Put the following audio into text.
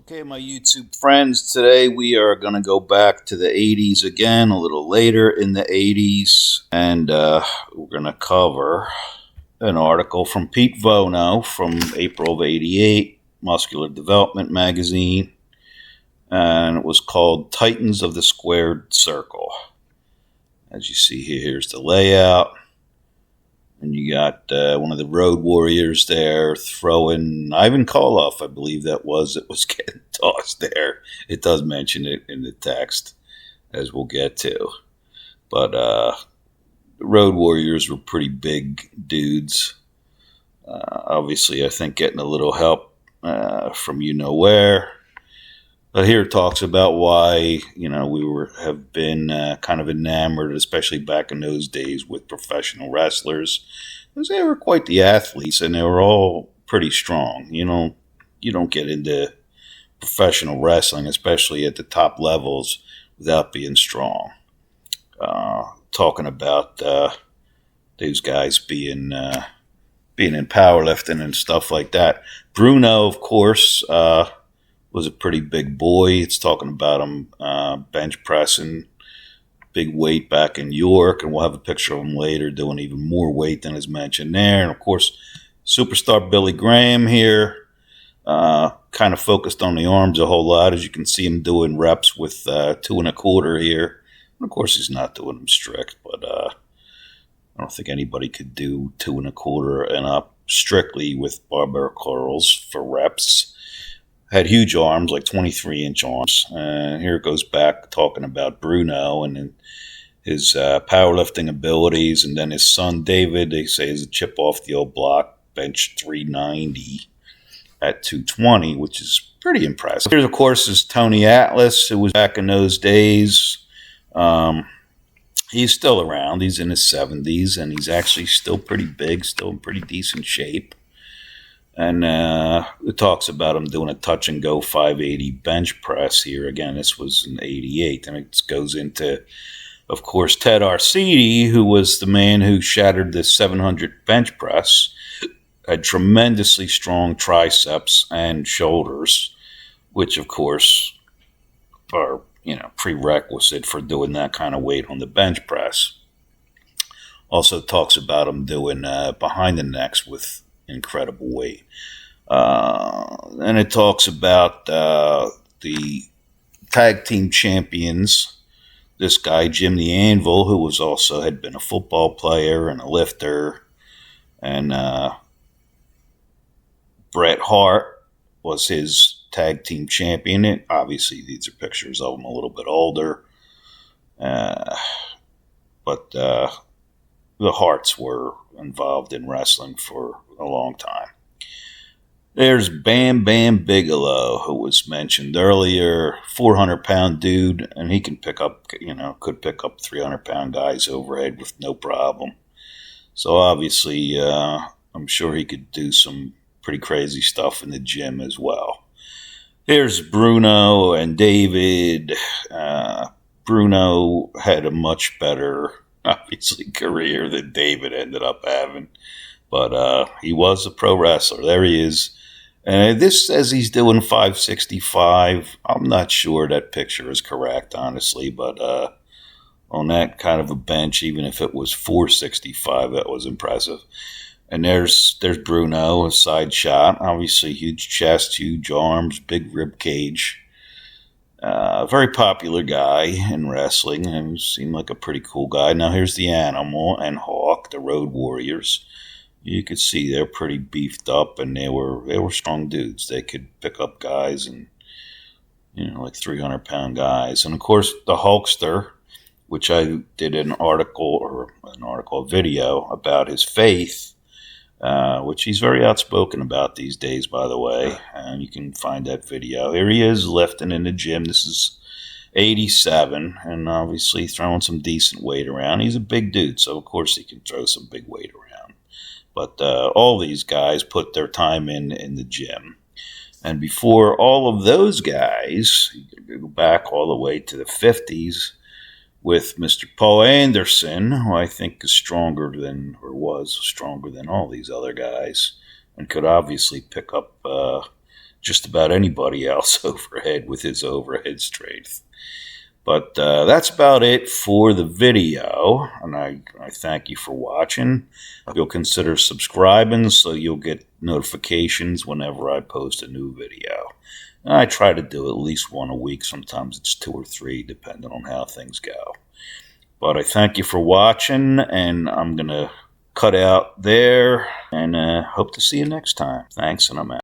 Okay, my YouTube friends, today we are going to go back to the 80s again, a little later in the 80s, and we're going to cover an article from Pete Vono from April of 88, Muscular Development magazine, and it was called Titans of the Squared Circle. As you see here, here's the layout. And you got one of the Road Warriors there throwing Ivan Koloff, I believe that was. It was getting tossed there. It does mention it in the text, as we'll get to. But the Road Warriors were pretty big dudes. Obviously, I think getting a little help from you-know-where. But here it talks about why, we have been kind of enamored, especially back in those days, with professional wrestlers, because they were quite the athletes and they were all pretty strong. You don't get into professional wrestling, especially at the top levels, without being strong. Talking about those guys being in powerlifting and stuff like that. Bruno, of course, was a pretty big boy. It's talking about him bench pressing big weight back in York, and we'll have a picture of him later doing even more weight than is mentioned there. And of course, superstar Billy Graham here, kind of focused on the arms a whole lot, as you can see him doing reps with 2 1/4 here. And of course, he's not doing them strict, but I don't think anybody could do 2 1/4 and up strictly with barbell curls for reps. Had huge arms, like 23-inch arms. Here it goes back talking about Bruno and his powerlifting abilities. And then his son, David, they say is a chip off the old block, bench 390 at 220, which is pretty impressive. Here's, of course, is Tony Atlas, who was back in those days. He's still around. He's in his 70s, and he's actually still pretty big, still in pretty decent shape. And it talks about him doing a touch-and-go 580 bench press here. Again, this was in 88. And it goes into, of course, Ted Arcidi, who was the man who shattered the 700 bench press, had tremendously strong triceps and shoulders, which, of course, are, prerequisite for doing that kind of weight on the bench press. Also talks about him doing behind the necks with incredible weight. And it talks about the tag team champions. This guy, Jim the Anvil, who had been a football player and a lifter, and Bret Hart was his tag team champion. And obviously, these are pictures of him a little bit older, but the Harts were involved in wrestling for a long time. There's Bam Bam Bigelow, who was mentioned earlier, 400-pound dude, and he can could pick up 300-pound guys overhead with no problem. So obviously, I'm sure he could do some pretty crazy stuff in the gym as well. Here's Bruno and David. Bruno had a much better, obviously, career than David ended up having. But he was a pro wrestler. There he is. And this says he's doing 565. I'm not sure that picture is correct, honestly. But on that kind of a bench, even if it was 465, that was impressive. And there's Bruno, a side shot. Obviously, huge chest, huge arms, big rib cage. Very popular guy in wrestling, and seemed like a pretty cool guy. Now here's the Animal and Hawk, the Road Warriors. You could see they're pretty beefed up, and they were strong dudes. They could pick up guys and like 300-pound guys. And of course, the Hulkster, which I did a video about his faith, which he's very outspoken about these days, by the way. And you can find that video. Here he is lifting in the gym. This is 87, and obviously throwing some decent weight around. He's a big dude, so of course he can throw some big weight around. But all these guys put their time in the gym. And before all of those guys, you go back all the way to the 50s with Mr. Paul Anderson, who I think is was stronger than all these other guys, and could obviously pick up just about anybody else overhead with his overhead strength. But that's about it for the video, and I thank you for watching. You'll consider subscribing so you'll get notifications whenever I post a new video. And I try to do at least one a week. Sometimes it's 2 or 3, depending on how things go. But I thank you for watching, and I'm going to cut out there, and hope to see you next time. Thanks, and I'm out.